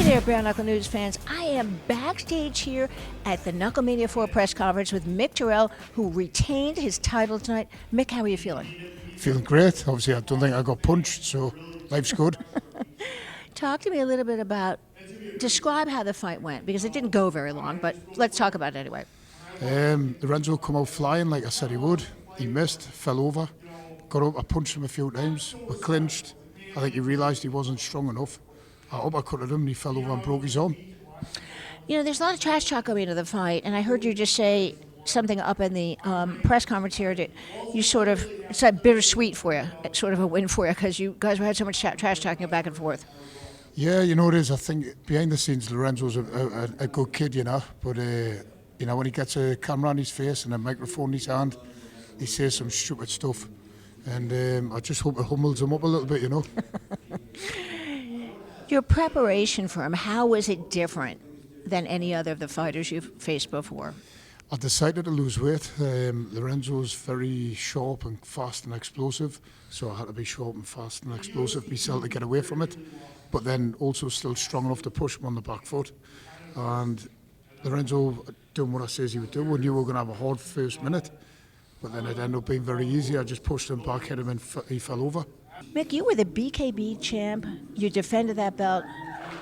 there, Bare Knuckle News fans. I am backstage here at the Knucklemania 4 press conference with Mick Terrill, who retained his title tonight. Mick, how are you feeling? Feeling great. Obviously, I don't think I got punched, so life's good. Talk to me a little bit about, describe how the fight went, because it didn't go very long, but let's talk about it anyway. Lorenzo come out flying like I said he would. He missed, fell over, got up, I punched him a few times, we clinched. I think he realised he wasn't strong enough. I uppercutted him and he fell over and broke his arm. You know, there's a lot of trash talk going into the fight, and I heard you just say something up in the press conference here that you sort of, it's like bittersweet for you. It's sort of a win for you because you guys had so much trash talking back and forth. Yeah, you know it is. I think behind the scenes, Lorenzo's a good kid, you know. But, you know, when he gets a camera on his face and a microphone in his hand, he says some stupid stuff. And I just hope it humbles him up a little bit, you know. Your preparation for him, how was it different than any other of the fighters you've faced before? I decided to lose weight. Lorenzo's very sharp and fast and explosive, so I had to be sharp and fast and explosive myself to get away from it, but then also still strong enough to push him on the back foot. And Lorenzo doing what I says he would do. We knew we were going to have a hard first minute, but then it ended up being very easy. I just pushed him back, hit him, and he fell over. Mick, you were the BKB champ. You defended that belt,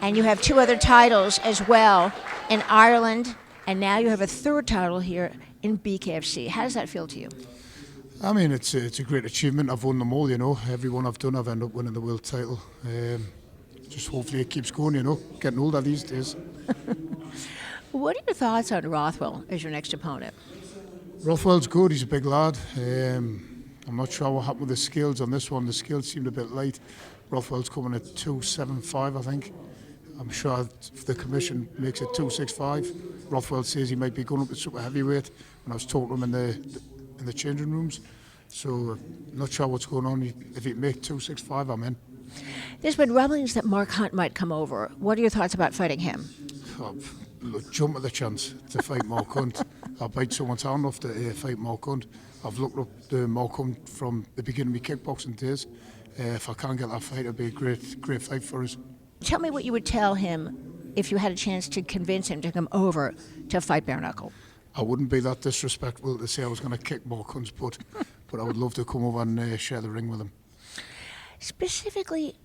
and you have two other titles as well in Ireland, and now you have a third title here in BKFC. How does that feel to you? I mean, it's a great achievement. I've won them all, you know. Every one I've done, I've ended up winning the world title. Just hopefully it keeps going, you know. Getting older these days. What are your thoughts on Rothwell as your next opponent? Rothwell's good. He's a big lad. I'm not sure what happened with the scales on this one. The scales seemed a bit light. Rothwell's coming at 275, I think. I'm sure if the commission makes it 265. Rothwell says he might be going up to super heavyweight. When I was talking to him in the changing rooms, so not sure what's going on. If he make 265, I'm in. There's been rumblings that Mark Hunt might come over. What are your thoughts about fighting him? Jump at the chance to fight Mark Hunt. I'll bite someone's hand off to fight Mark Hunt. I've looked up the Mark Hunt from the beginning of my kickboxing days. If I can't get that fight, it'll be a great fight for us. Tell me what you would tell him if you had a chance to convince him to come over to fight Bare Knuckle. I wouldn't be that disrespectful to say I was going to kick Mark Hunt's butt, but I would love to come over and share the ring with him. Specifically,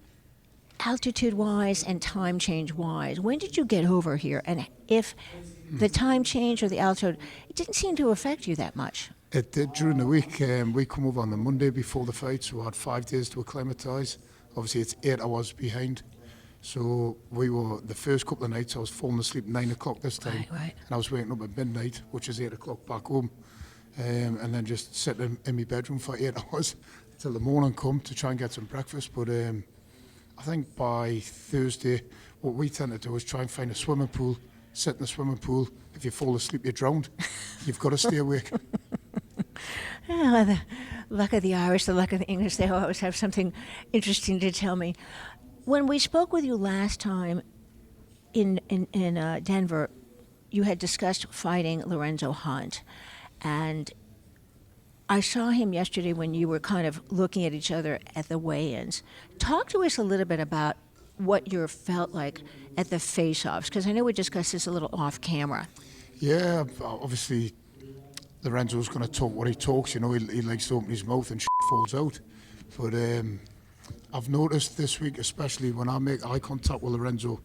altitude-wise and time change-wise, when did you get over here? And if the time change or the altitude, it didn't seem to affect you that much. It did during the week. We come over on the Monday before the fight, so we had 5 days to acclimatise. Obviously, it's 8 hours behind. So we were, the first couple of nights, I was falling asleep at 9 o'clock this time. Right. And I was waking up at midnight, which is 8 o'clock back home. And then just sitting in my bedroom for 8 hours till the morning come to try and get some breakfast. But I think by Thursday, what we tend to do is try and find a swimming pool, sit in the swimming pool. If you fall asleep, you're drowned. You've got to stay awake. Oh, the luck of the Irish, the luck of the English, they always have something interesting to tell me. When we spoke with you last time in Denver, you had discussed fighting Lorenzo Hunt. And I saw him yesterday when you were kind of looking at each other at the weigh-ins. Talk to us a little bit about what you felt like at the face-offs, because I know we discussed this a little off camera. Yeah, obviously Lorenzo's going to talk what he talks, you know, he likes to open his mouth and shit falls out. But I've noticed this week, especially when I make eye contact with Lorenzo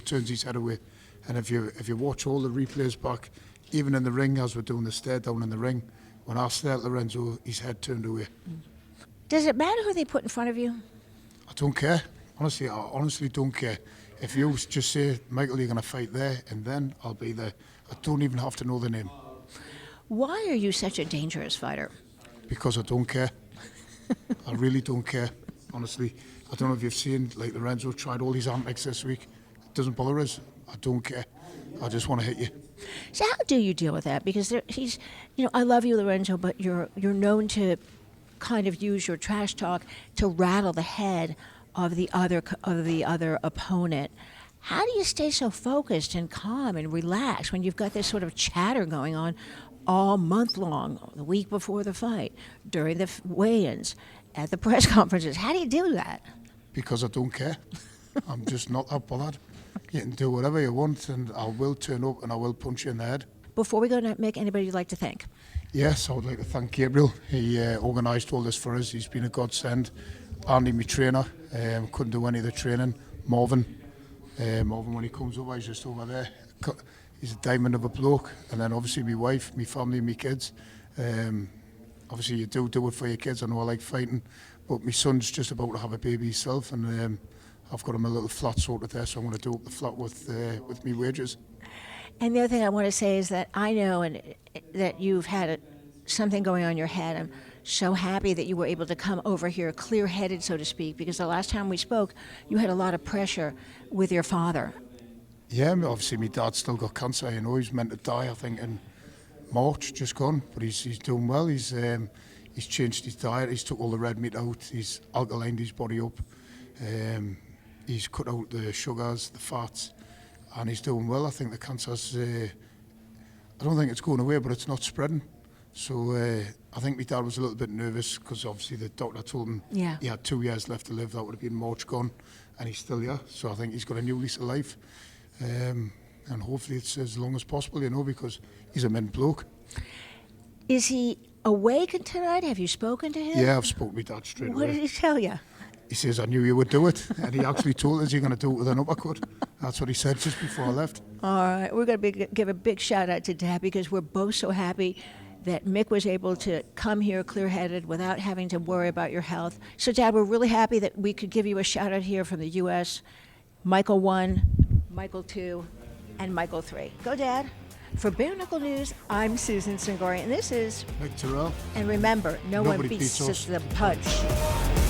turns his head away. And if you watch all the replays back, even in the ring as we're doing the stare down in the ring, when I stare at Lorenzo, his head turned away. Does it matter who they put in front of you? I don't care. Honestly, I honestly don't care. If you just say, Michael, you're going to fight there, and then I'll be there. I don't even have to know the name. Why are you such a dangerous fighter? Because I don't care. I really don't care, honestly. I don't know if you've seen, like Lorenzo tried all these antics this week. It doesn't bother us. I don't care. I just want to hit you. So how do you deal with that? Because he's, you know, I love you, Lorenzo, but you're known to kind of use your trash talk to rattle the head of the other opponent. How do you stay so focused and calm and relaxed when you've got this sort of chatter going on all month long, the week before the fight, during the weigh-ins, at the press conferences? How do you do that? Because I don't care. I'm just not that bothered. You can do whatever you want, and I will turn up and I will punch you in the head. Before we go to Mick, anybody you'd like to thank? Yes, I would like to thank Gabriel. He organised all this for us. He's been a godsend. Andy, my trainer, couldn't do any of the training. Marvin, when he comes over, he's just over there. He's a diamond of a bloke. And then obviously my wife, my family, my kids. Obviously you do it for your kids. I know I like fighting, but my son's just about to have a baby himself, and I've got him a little flat sorted there, so I'm going to do up the flat with me wages. And the other thing I want to say is that I know that you've had something going on in your head. I'm so happy that you were able to come over here clear-headed, so to speak, because the last time we spoke, you had a lot of pressure with your father. Yeah, obviously my dad's still got cancer. You know, he's meant to die, I think, in March, just gone, but he's doing well. He's changed his diet. He's took all the red meat out. He's alkalined his body up. He's cut out the sugars, the fats, and he's doing well. I think the cancer's, I don't think it's going away, but it's not spreading. So I think my dad was a little bit nervous because obviously the doctor told him he had 2 years left to live. That would have been March gone, and he's still here. So I think he's got a new lease of life. And hopefully it's as long as possible, you know, because he's a mint bloke. Is he awake tonight? Have you spoken to him? Yeah, I've spoken to my dad straight away. What did he tell you? He says, I knew you would do it. And he actually told us you're going to do it with an uppercut. That's what he said just before I left. All right. We're going to give a big shout out to Dad because we're both so happy that Mick was able to come here clear-headed without having to worry about your health. So, Dad, we're really happy that we could give you a shout out here from the U.S. Michael 1, Michael 2, and Michael 3. Go, Dad. For Bare Knuckle News, I'm Susan Cingari, and this is Mick Terrill. And remember, no one Nobody beats beats us. the punch.